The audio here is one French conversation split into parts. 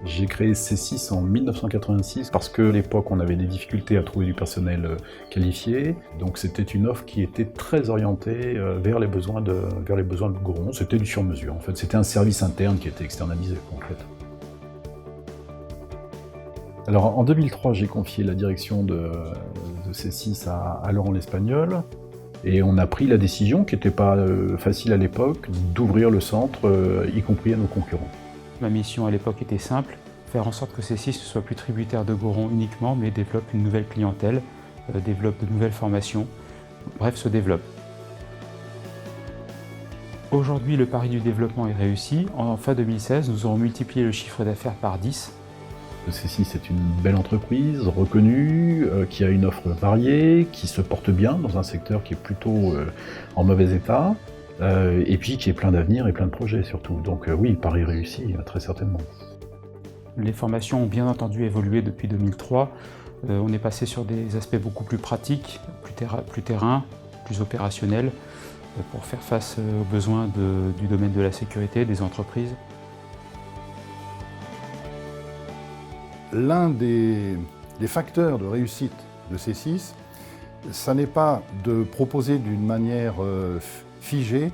J'ai créé C6 en 1986 parce qu'à l'époque, on avait des difficultés à trouver du personnel qualifié. Donc c'était une offre qui était très orientée vers les besoins de Goron. C'était du sur-mesure, en fait. C'était un service interne qui était externalisé, en fait. Alors en 2003, j'ai confié la direction de C6 à Laurent l'Espagnol. Et on a pris la décision, qui n'était pas facile à l'époque, d'ouvrir le centre, y compris à nos concurrents. Ma mission à l'époque était simple, faire en sorte que C6 ne soit plus tributaire de Goron uniquement, mais développe une nouvelle clientèle, développe de nouvelles formations, bref, se développe. Aujourd'hui, le pari du développement est réussi. En fin 2016, nous aurons multiplié le chiffre d'affaires par 10. C6 est une belle entreprise, reconnue, qui a une offre variée, qui se porte bien dans un secteur qui est plutôt en mauvais état, et puis qui est plein d'avenir et plein de projets surtout. Donc oui, pari réussi, très certainement. Les formations ont bien entendu évolué depuis 2003. On est passé sur des aspects beaucoup plus pratiques, plus terrain, plus opérationnels, pour faire face aux besoins du domaine de la sécurité, des entreprises. L'un des facteurs de réussite de C6, ça n'est pas de proposer d'une manière figée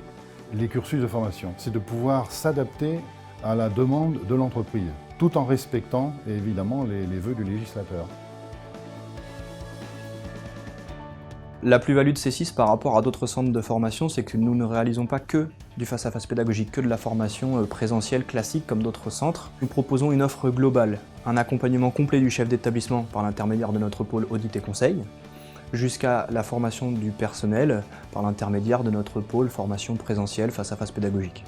les cursus de formation, c'est de pouvoir s'adapter à la demande de l'entreprise, tout en respectant évidemment les vœux du législateur. La plus-value de C6 par rapport à d'autres centres de formation, c'est que nous ne réalisons pas que du face-à-face pédagogique, que de la formation présentielle classique comme d'autres centres. Nous proposons une offre globale, un accompagnement complet du chef d'établissement par l'intermédiaire de notre pôle audit et conseil, jusqu'à la formation du personnel par l'intermédiaire de notre pôle formation présentielle face-à-face pédagogique.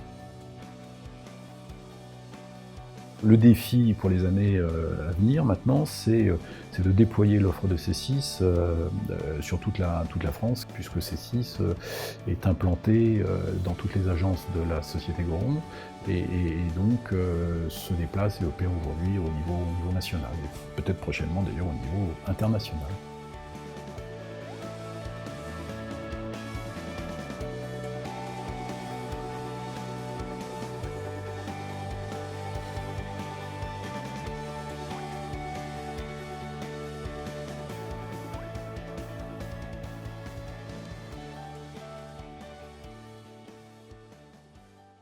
Le défi pour les années à venir maintenant, c'est de déployer l'offre de C6 sur toute la France, puisque C6 est implanté dans toutes les agences de la société Goron et donc se déplace et opère aujourd'hui au niveau national, et peut-être prochainement d'ailleurs au niveau international.